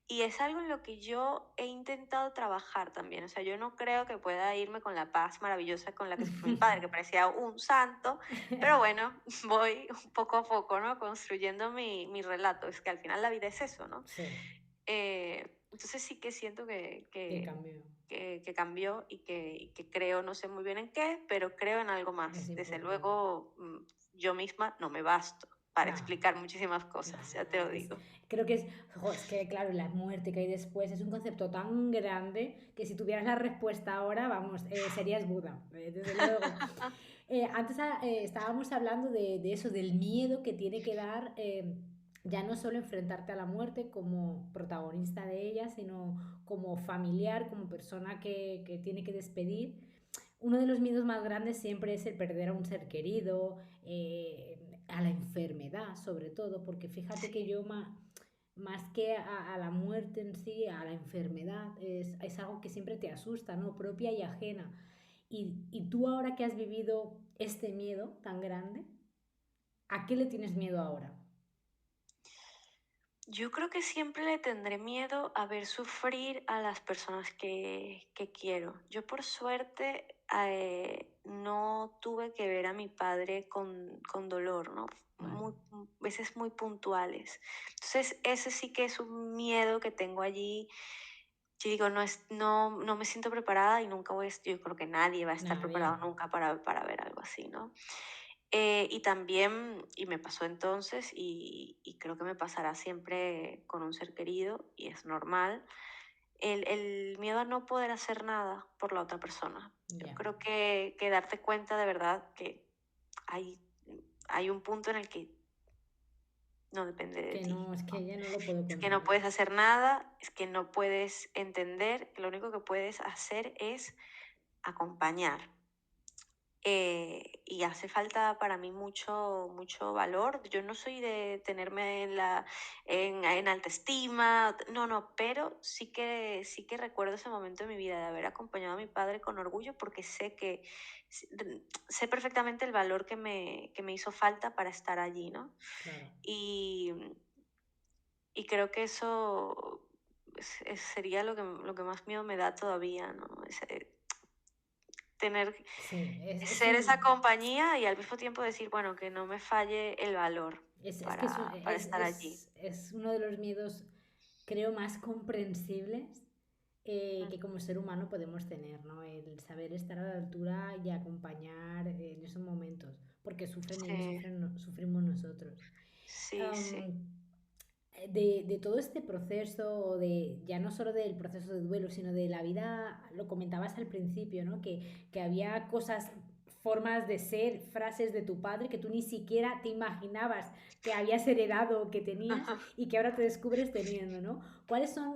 y es algo en lo que yo he intentado trabajar también. O sea, yo no creo que pueda irme con la paz maravillosa con la que se fue mi padre, que parecía un santo, pero bueno, voy poco a poco, ¿no? Construyendo mi relato. Es que al final la vida es eso, ¿no? sí, Entonces sí que siento que cambió. que cambió y que creo, no sé muy bien en qué, pero creo en algo Es más. Desde importante. luego, yo misma no me basto para No, explicar muchísimas cosas, ya te no, lo digo. creo que es, jo, es que claro, la muerte que hay después es un concepto tan grande que si tuvieras la respuesta ahora, vamos, serías Buda, desde luego. Antes estábamos hablando de eso, del miedo que tiene que dar ya no solo enfrentarte a la muerte como protagonista de ella, sino como familiar, como persona que tiene que despedir. Uno de los miedos más grandes siempre es el perder a un ser querido, a la enfermedad sobre todo, porque fíjate que Sí. yo más que a la muerte en sí, a la enfermedad, es algo que siempre te asusta, ¿no? Propia y ajena. Y tú ahora que has vivido este miedo tan grande, ¿a qué le tienes miedo ahora? Yo creo que siempre le tendré miedo a ver sufrir a las personas que quiero. Yo por suerte no tuve que ver a mi padre con dolor, ¿no? Vale. Veces muy puntuales. Entonces, ese sí que es un miedo que tengo allí. Yo digo, no me siento preparada y nunca yo creo que nadie va a estar Nadie. preparado nunca para ver algo así, ¿no? Y también, y me pasó entonces, y creo que me pasará siempre con un ser querido, y es normal, el miedo a no poder hacer nada por la otra persona. Yo Ya. creo que darte cuenta de verdad que hay, hay un punto en el que no depende de Que no, ti, es que ¿no? ya no lo puedo Es que no controlar. puedes hacer nada, es que no puedes entender, que lo único que puedes hacer es acompañar. Y hace falta para mí mucho valor. Yo no soy de tenerme en alta estima, no, pero sí que recuerdo ese momento de mi vida de haber acompañado a mi padre con orgullo porque sé perfectamente el valor que me hizo falta para estar allí, ¿no? Claro. Y, y creo que eso sería lo que más miedo me da todavía, ¿no? Tener Sí, es ser esa un, compañía y al mismo tiempo decir, bueno, que no me falle el valor es que para estar allí. es uno de los miedos, creo, más comprensibles que Ujú. como ser humano podemos tener, ¿no? El saber estar a la altura y acompañar en esos momentos, porque sufren ellos, Sí, sufrimos nosotros. sí, sí. Am, de todo este proceso, de ya no solo del proceso de duelo, sino de la vida, lo comentabas al principio, ¿no? Que había cosas, formas de ser, frases de tu padre que tú ni siquiera te imaginabas que habías heredado o que tenías y que ahora te descubres teniendo, ¿no? ¿Cuáles son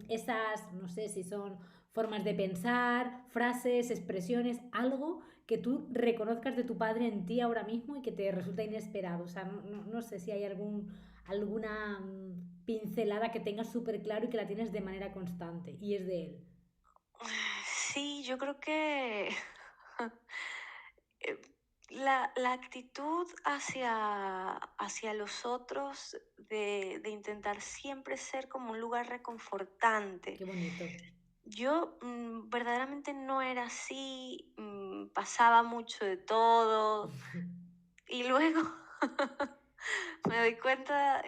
esas, no sé si son formas de pensar, frases, expresiones, algo que tú reconozcas de tu padre en ti ahora mismo y que te resulta inesperado? O sea, no sé si hay alguna pincelada que tengas súper claro y que la tienes de manera constante y es de él. Sí, yo creo que eh, la actitud hacia los otros de intentar siempre ser como un lugar reconfortante. Qué bonito. Yo verdaderamente no era así, pasaba mucho de todo y luego me doy cuenta,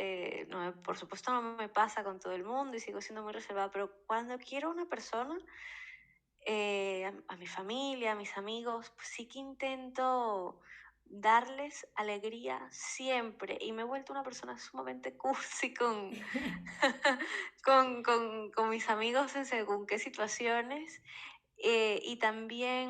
no, por supuesto no me pasa con todo el mundo y sigo siendo muy reservada, pero cuando quiero a una persona, a mi familia, a mis amigos, pues sí que intento darles alegría siempre y me he vuelto una persona sumamente cursi con mis amigos en según qué situaciones y también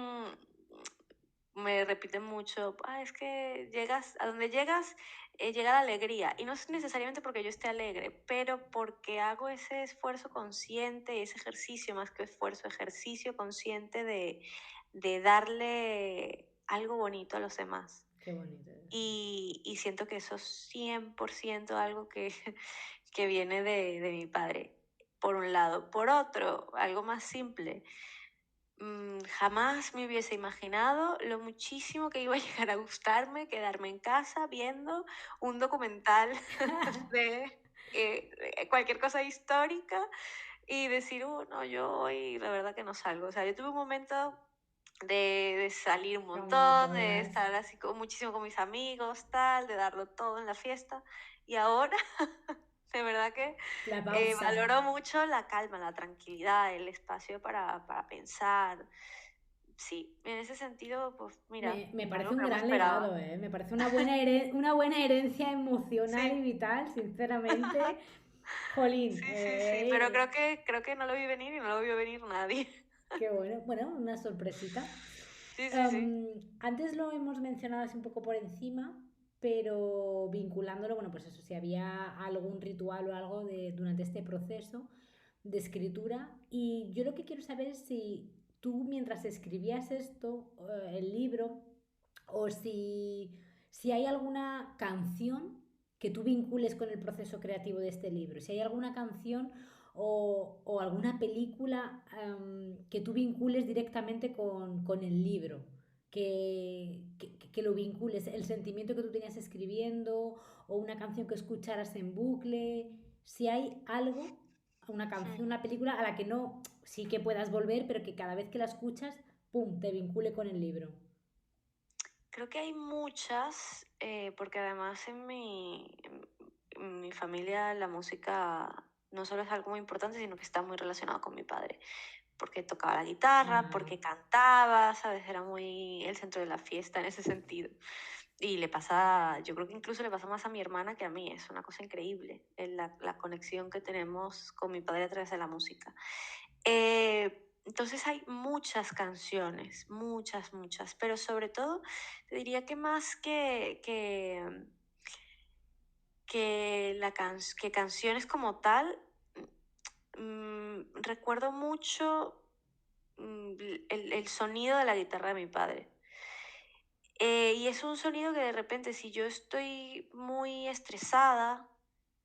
me repiten mucho, es que llegas, a donde llegas, llega la alegría. Y no es necesariamente porque yo esté alegre, pero porque hago ese esfuerzo consciente, ese ejercicio, más que esfuerzo, ejercicio consciente de darle algo bonito a los demás. Qué bonito eso. Y siento que eso es 100% algo que viene de mi padre, por un lado. Por otro, algo más simple. Jamás me hubiese imaginado lo muchísimo que iba a llegar a gustarme quedarme en casa viendo un documental de cualquier cosa histórica y decir, no, yo hoy la verdad que no salgo. O sea, yo tuve un momento de salir un Como montón, de todas. estar así muchísimo con mis amigos, tal, de darlo todo en la fiesta. Y ahora, de verdad que La pausa. valoro mucho la calma, la tranquilidad, el espacio para pensar. Sí, en ese sentido, pues mira, Me es algo parece que un no me gran esperaba. legado, ¿eh? Me parece una buena herencia emocional y Sí, vital, sinceramente. Jolín, sí, pero creo que no lo vi venir y no lo vio venir nadie. qué bueno. Bueno, una sorpresita. Sí. Antes lo hemos mencionado así un poco por encima, pero vinculándolo, bueno, pues eso, si había algún ritual o algo durante este proceso de escritura. Y yo lo que quiero saber es si tú, mientras escribías esto, el libro, o si hay alguna canción que tú vincules con el proceso creativo de este libro, si hay alguna canción o alguna película que tú vincules directamente con el libro, que lo vincules, el sentimiento que tú tenías escribiendo o una canción que escucharas en bucle, si hay algo, una canción, una película a la que no, sí que puedas volver, pero que cada vez que la escuchas ¡pum!, te vincule con el libro. Creo que hay muchas, porque además en mi familia la música no solo es algo muy importante, sino que está muy relacionado con mi padre, porque tocaba la guitarra, Ajá. porque cantaba, ¿sabes? Era muy el centro de la fiesta en ese sentido. Y le pasa, yo creo que incluso le pasa más a mi hermana que a mí, es una cosa increíble, la conexión que tenemos con mi padre a través de la música. Entonces hay muchas canciones, muchas, muchas, pero sobre todo te diría que más que canciones como tal, recuerdo mucho el sonido de la guitarra de mi padre. Y es un sonido que de repente, si yo estoy muy estresada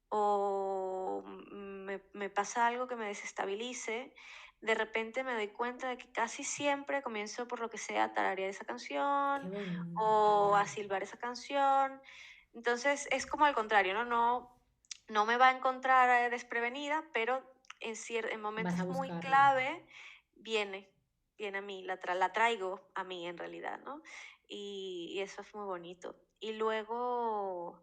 o me pasa algo que me desestabilice, de repente me doy cuenta de que casi siempre comienzo por lo que sea a tararear esa Qué canción o a bonito. silbar esa canción. Entonces es como al contrario, ¿no? No me va a encontrar desprevenida, pero en Vas a momentos muy buscarlo. clave viene, viene a mí, la traigo a mí en realidad, ¿no? Y eso es muy bonito. Y luego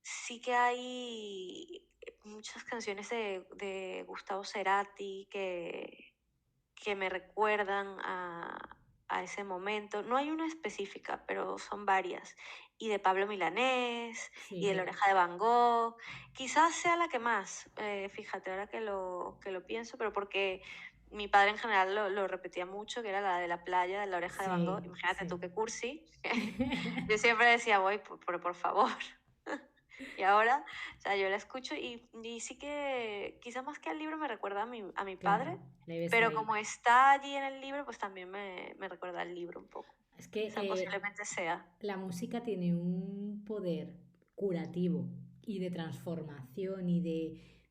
sí que hay muchas canciones de Gustavo Cerati que me recuerdan a ese momento. No hay una específica, pero son varias. Y de Pablo Milanés, y de La Sí. Oreja de Van Gogh. Quizás sea la que más, fíjate, ahora que lo pienso, pero porque mi padre en general lo repetía mucho, que era la de la playa, de La Oreja de Van Gogh. Sí, Imagínate sí. tú qué cursi. Yo siempre decía, voy, por favor. Y ahora, o sea, yo la escucho y sí que quizá más que al libro me recuerda a mi Claro, padre, le ves pero ahí. como está allí en el libro, pues también me recuerda al libro un poco. Es que Esa posiblemente sea. la música tiene un poder curativo y de transformación y de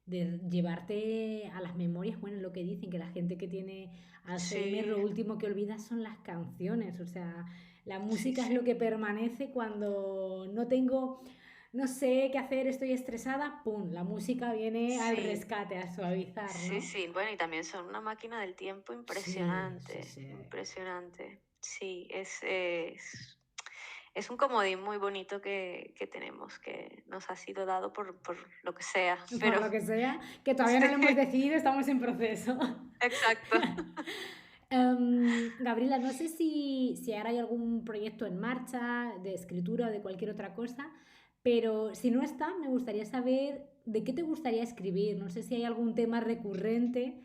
llevarte a las memorias. Bueno, lo que dicen, que la gente que tiene Alzheimer Sí, lo último que olvida son las canciones. O sea, la sí, música es sí, lo que permanece cuando no tengo, no sé qué hacer, estoy estresada, ¡pum! La música viene al sí, rescate, a suavizar, sí, ¿no? sí. Bueno, y también son una máquina del tiempo Sí, sí, impresionante, sí. impresionante. Sí, es un comodín muy bonito que tenemos, que nos ha sido dado por lo que sea, Por pero lo que sea, que todavía no lo hemos sí, decidido, estamos en proceso. exacto. Gabriela, no sé si ahora hay algún proyecto en marcha de escritura o de cualquier otra cosa, pero si no está, me gustaría saber de qué te gustaría escribir. No sé si hay algún tema recurrente.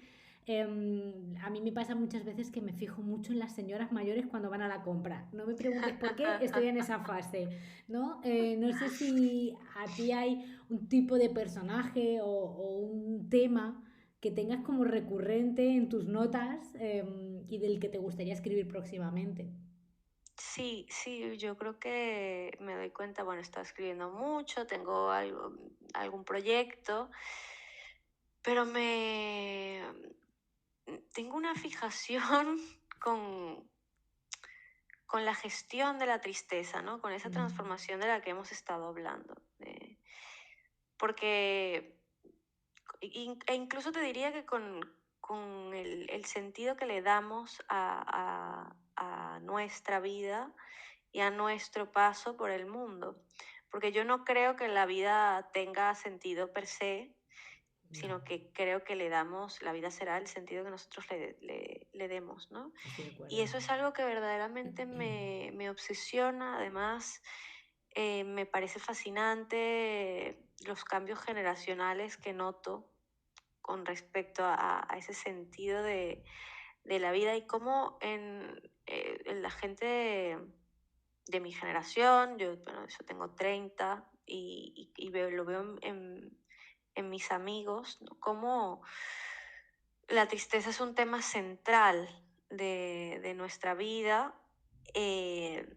A mí me pasa muchas veces que me fijo mucho en las señoras mayores cuando van a la compra. No me preguntes por qué, estoy en esa fase, ¿no? No sé si a ti hay un tipo de personaje o un tema que tengas como recurrente en tus notas y del que te gustaría escribir próximamente. Sí, sí, yo creo que me doy cuenta, bueno, estoy escribiendo mucho, tengo algún proyecto, pero tengo una fijación con, con la gestión de la tristeza, ¿no? Con esa Mm, transformación de la que hemos estado hablando. Porque, e incluso te diría que con el sentido que le damos a nuestra vida y a nuestro paso por el mundo. Porque yo no creo que la vida tenga sentido per se, no, sino que creo que le damos, la vida será el sentido que nosotros le demos, ¿no? estoy de Y acuerdo. eso es algo que verdaderamente me obsesiona, además me parece fascinante los cambios generacionales que noto con respecto a ese sentido de la vida y cómo en la gente de mi generación, bueno, yo tengo 30 y lo veo en mis amigos, ¿no? Cómo la tristeza es un tema central de nuestra vida, eh,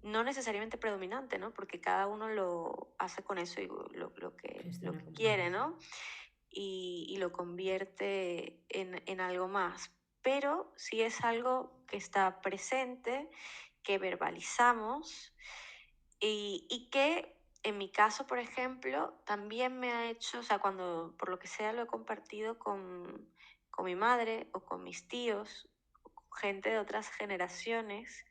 no necesariamente predominante, ¿no? Porque cada uno lo hace con eso y lo Gestiona que como quiere, quiere. ¿no? Y lo convierte en algo más. Pero sí es algo que está presente, que verbalizamos y que en mi caso, por ejemplo, también me ha hecho, o sea, por lo que sea lo he compartido con mi madre o con mis tíos, gente de otras generaciones,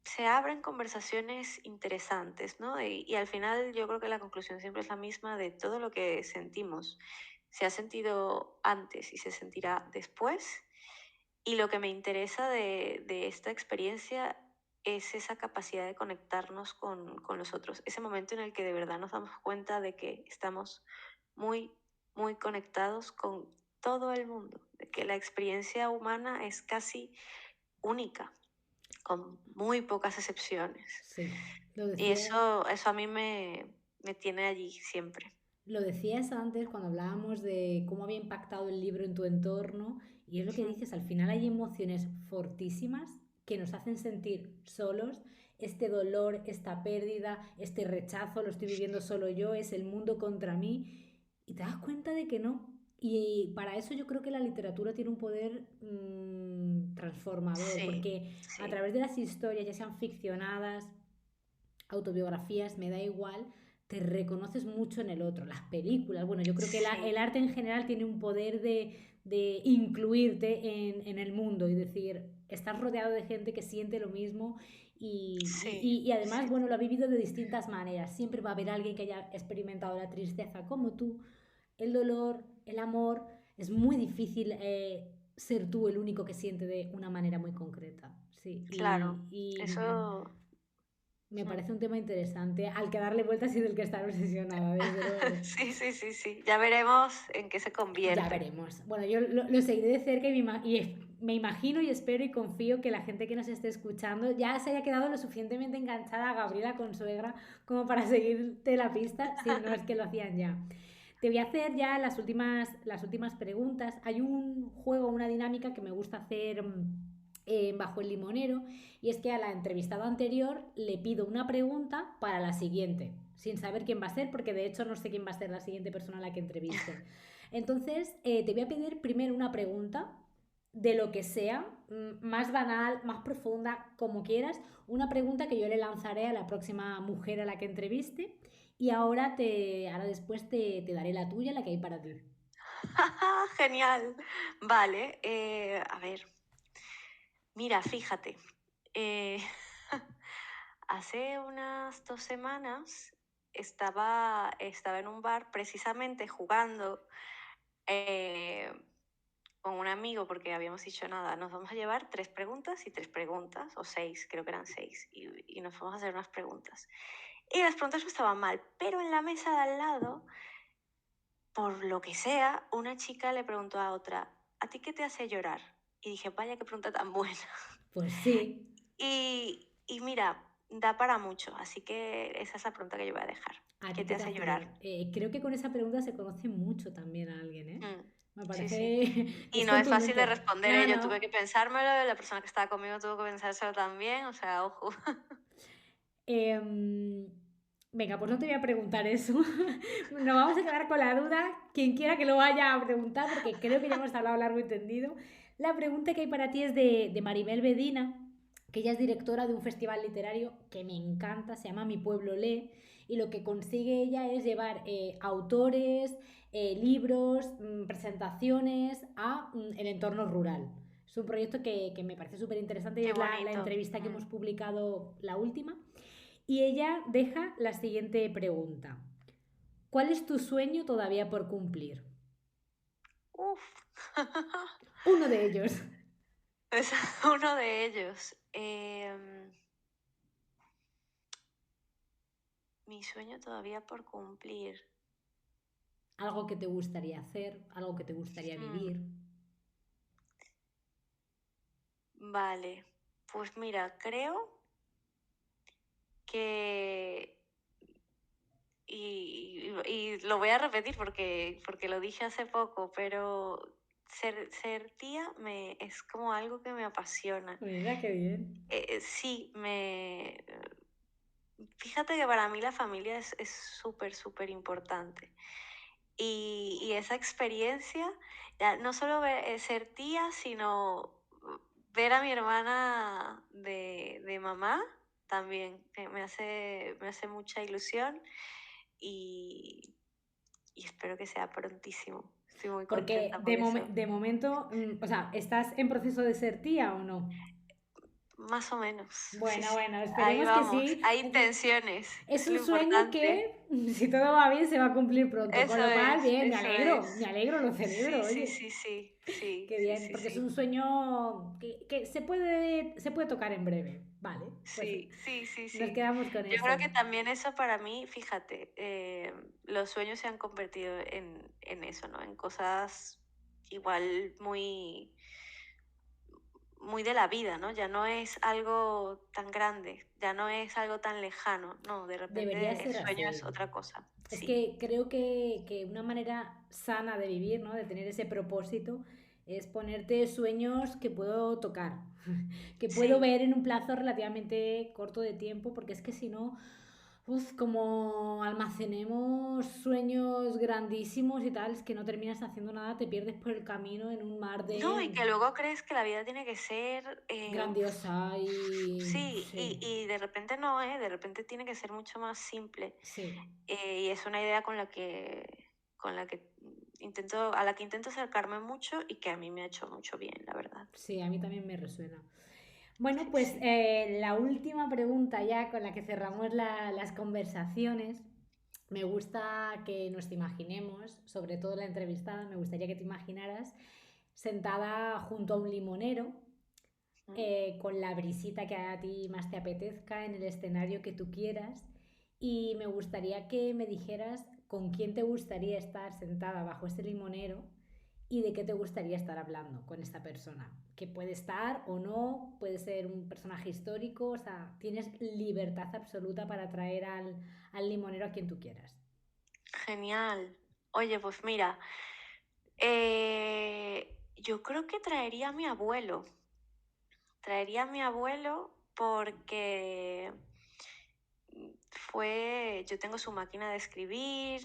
se abren conversaciones interesantes, ¿no? Y al final yo creo que la conclusión siempre es la misma de todo lo que sentimos. Se ha sentido antes y se sentirá después. Y lo que me interesa de esta experiencia es esa capacidad de conectarnos con los otros, ese momento en el que de verdad nos damos cuenta de que estamos muy, muy conectados con todo el mundo, de que la experiencia humana es casi única, con muy pocas excepciones. Sí, lo Y decías, eso a mí me tiene allí siempre. lo decías antes cuando hablábamos de cómo había impactado el libro en tu entorno, y es lo que Mm, dices, al final hay emociones fortísimas que nos hacen sentir solos. Este dolor, esta pérdida, este rechazo, lo estoy viviendo solo yo, es el mundo contra mí, y te das cuenta de que no. Y para eso yo creo que la literatura tiene un poder transformador, sí, porque a sí, través de las historias, ya sean ficcionadas, autobiografías, me da igual, te reconoces mucho en el otro. Las películas, bueno, yo creo que el sí, arte en general tiene un poder de incluirte en el mundo y decir, estás rodeado de gente que siente lo mismo sí, y además, sí, bueno, lo ha vivido de distintas maneras. Siempre va a haber alguien que haya experimentado la tristeza como tú, el dolor, el amor. Es muy difícil ser tú el único que siente de una manera muy concreta. Sí, claro. Eso... me mm. parece un tema interesante al que darle vueltas y del que estar obsesionada, desde luego. Sí, sí, sí, sí. Ya veremos en qué se Ya convierte. veremos. Bueno, yo lo seguiré de cerca me imagino y espero y confío que la gente que nos esté escuchando ya se haya quedado lo suficientemente enganchada a Gabriela Consuegra como para seguirte la pista, si no es que lo hacían ya. Te voy a hacer ya las últimas preguntas. Hay un juego, una dinámica que me gusta hacer bajo el limonero, y es que a la entrevistada anterior le pido una pregunta para la siguiente, sin saber quién va a ser, porque de hecho no sé quién va a ser la siguiente persona a la que entreviste. Entonces, te voy a pedir primero una pregunta de lo que sea, más banal, más profunda, como quieras, una pregunta que yo le lanzaré a la próxima mujer a la que entreviste, y ahora después te daré la tuya, la que hay para ti. Genial. Vale, a ver. Mira, fíjate. eh, hace unas 2 semanas estaba en un bar precisamente jugando eh, con un amigo porque habíamos dicho nada, nos vamos a llevar 3 preguntas y 3 preguntas, o 6, creo que eran 6, y nos vamos a hacer unas preguntas. Y las preguntas no estaban mal, pero en la mesa de al lado, por lo que sea, una chica le preguntó a otra, ¿a ti qué te hace llorar? Y dije, vaya, qué pregunta tan buena. Pues sí, Y mira, da para mucho, así que esa es la pregunta que yo voy a dejar. ¿a ti ¿Qué qué te te hace hace? llorar? Creo que con esa pregunta se conoce mucho también a alguien, ¿eh? Mm, Me sí, sí. parece que Y es no es fácil de contundente. responder, No, ¿eh? Yo tuve que no. pensármelo, la persona que estaba conmigo tuvo que pensárselo también, o sea, ojo. Em, venga, pues no te voy a preguntar eso. Nos vamos a quedar con la duda. Quien quiera que lo vaya a preguntar, porque creo que ya hemos hablado largo y tendido. La pregunta que hay para ti es de Maribel Bedina, que ella es directora de un festival literario que me encanta, se llama Mi Pueblo Lee, y lo que consigue ella es llevar autores, libros, presentaciones a el entorno rural. Es un proyecto que me parece súper interesante y Qué es la bonito. entrevista que hemos Mm. publicado, la última. Y ella deja la siguiente pregunta. ¿Cuál es tu sueño todavía por cumplir? Uf. Uno de ellos. Es uno de ellos. Mi sueño todavía por cumplir. Algo que te gustaría hacer, algo que te gustaría Hmm, vivir. vale, pues mira, creo que, y lo voy a repetir porque lo dije hace poco, pero ser tía es como algo que me apasiona. Mira qué bien. Sí, fíjate que para mí la familia es súper, súper importante. Y esa experiencia, ya no solo ser tía, sino ver a mi hermana de mamá también, que me hace mucha ilusión y, y espero que sea prontísimo. Estoy muy Porque contenta por eso. de momento, o sea, ¿estás en proceso de ser tía o no? Más o menos, sí, Bueno, sí. bueno, Ahí esperemos que vamos. sí. Hay intenciones, Es es un lo sueño importante. que, si todo va bien, se va a cumplir pronto. Con Eso lo cual, es, bien, eso es. me alegro, lo Sí, celebro, sí, oye. sí, sí, sí, Qué sí, bien, sí, porque es sí. un sueño que se puede tocar en breve. Vale, pues Sí, sí, sí, nos sí. quedamos con Yo creo eso. que también eso para mí, fíjate, los sueños se han convertido en eso, ¿no? En cosas igual muy de la vida, ¿no? Ya no es algo tan grande, ya no es algo tan lejano, no, de Debería repente el ser sueño es así. otra cosa, Es sí, que creo que una manera sana de vivir, ¿no? De tener ese propósito, es ponerte sueños que puedo tocar, que puedo sí. ver en un plazo relativamente corto de tiempo, porque es que si no, como almacenemos sueños grandísimos y tal, es que no terminas haciendo nada, te pierdes por el camino en un mar No, y de que luego crees que la vida tiene que ser, grandiosa y sí, sí, y de repente no, ¿eh? De repente tiene que ser mucho más simple. sí, Y es una idea con la que a la que intento acercarme mucho y que a mí me ha hecho mucho bien, la verdad. sí, a mí también me resuena. Bueno, Sí, pues sí. la última pregunta ya con la que cerramos las conversaciones. Me gusta que nos imaginemos, sobre todo la entrevistada, me gustaría que te imaginaras sentada junto a un limonero, Mm. con la brisita que a ti más te apetezca, en el escenario que tú quieras. Y me gustaría que me dijeras con quién te gustaría estar sentada bajo ese limonero y de qué te gustaría estar hablando con esta persona. Que puede estar o no, puede ser un personaje histórico, o sea, tienes libertad absoluta para traer al limonero a quien tú quieras. Genial. Oye, pues mira, yo creo que traería a mi abuelo. Traería a mi abuelo porque yo tengo su máquina de escribir,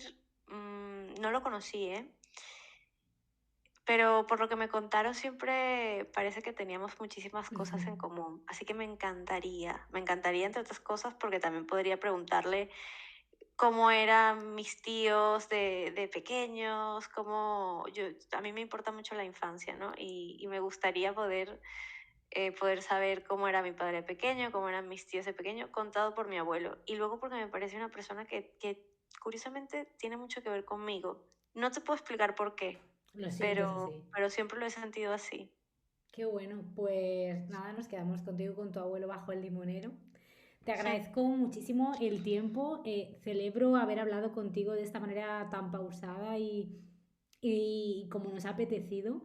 no lo conocí, ¿eh? Pero por lo que me contaron siempre parece que teníamos muchísimas cosas en común, así que me encantaría entre otras cosas porque también podría preguntarle cómo eran mis tíos de pequeños, a mí me importa mucho la infancia, ¿no? Y me gustaría poder saber cómo era mi padre de pequeño, cómo eran mis tíos de pequeño, contado por mi abuelo. Y luego porque me parece una persona que curiosamente tiene mucho que ver conmigo. No te puedo explicar por qué, Lo sientes pero, así. pero siempre lo he sentido así. Qué bueno, pues nada, nos quedamos contigo con tu abuelo bajo el limonero. Te agradezco muchísimo el tiempo. Celebro haber hablado contigo de esta manera tan pausada y como nos ha apetecido.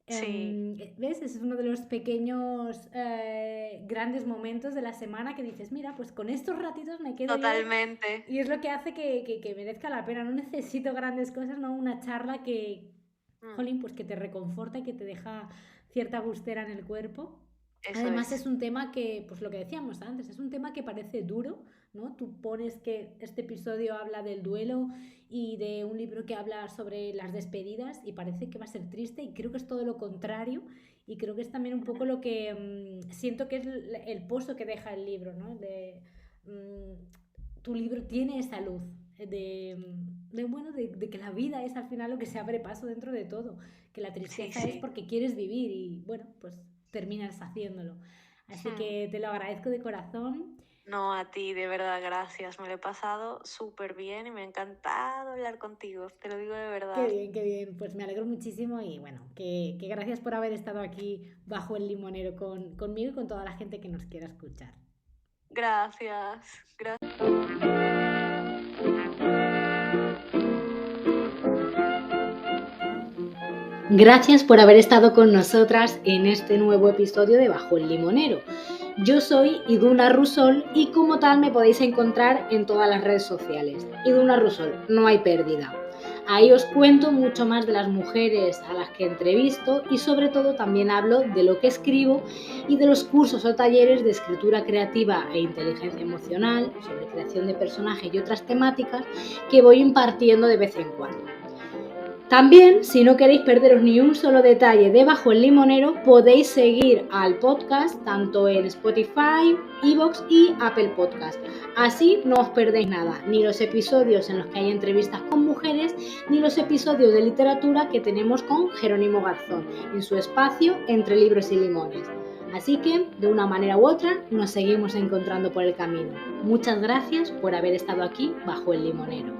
Sí, ¿Ves? Ese es uno de los pequeños grandes momentos de la semana que dices, mira, pues con estos ratitos me quedo yo totalmente. y es lo que hace que merezca la pena. No necesito grandes cosas, no una charla Mm, jolín, pues que te reconforta y que te deja cierta gustera en el cuerpo. eso Además es. es un tema que, pues lo que decíamos antes, es un tema que parece duro, ¿no? Tú pones que este episodio habla del duelo y de un libro que habla sobre las despedidas y parece que va a ser triste y creo que es todo lo contrario y creo que es también un poco lo que siento que es el pozo que deja el libro, ¿no? Tu libro tiene esa luz bueno, de que la vida es al final lo que se abre paso dentro de todo, que la Sí, tristeza es sí. porque quieres vivir y bueno, pues terminas haciéndolo. Así Mm. que te lo agradezco de corazón. No, a ti, de verdad, gracias. Me lo he pasado súper bien y me ha encantado hablar contigo. Te lo digo de Qué verdad. bien, qué bien. Pues me alegro muchísimo y bueno, que gracias por haber estado aquí bajo el limonero conmigo y con toda la gente que nos quiera escuchar. Gracias. Gracias. Gracias por haber estado con nosotras en este nuevo episodio de Bajo el Limonero. Yo soy Iduna Rusol y como tal me podéis encontrar en todas las redes sociales. Iduna Rusol, no hay pérdida. Ahí os cuento mucho más de las mujeres a las que entrevisto y sobre todo también hablo de lo que escribo y de los cursos o talleres de escritura creativa e inteligencia emocional, sobre creación de personajes y otras temáticas que voy impartiendo de vez en cuando. También, si no queréis perderos ni un solo detalle de Bajo el Limonero, podéis seguir al podcast tanto en Spotify, iVoox y Apple Podcast. Así no os perdéis nada, ni los episodios en los que hay entrevistas con mujeres, ni los episodios de literatura que tenemos con Jerónimo Garzón, en su espacio Entre Libros y Limones. Así que, de una manera u otra, nos seguimos encontrando por el camino. Muchas gracias por haber estado aquí Bajo el Limonero.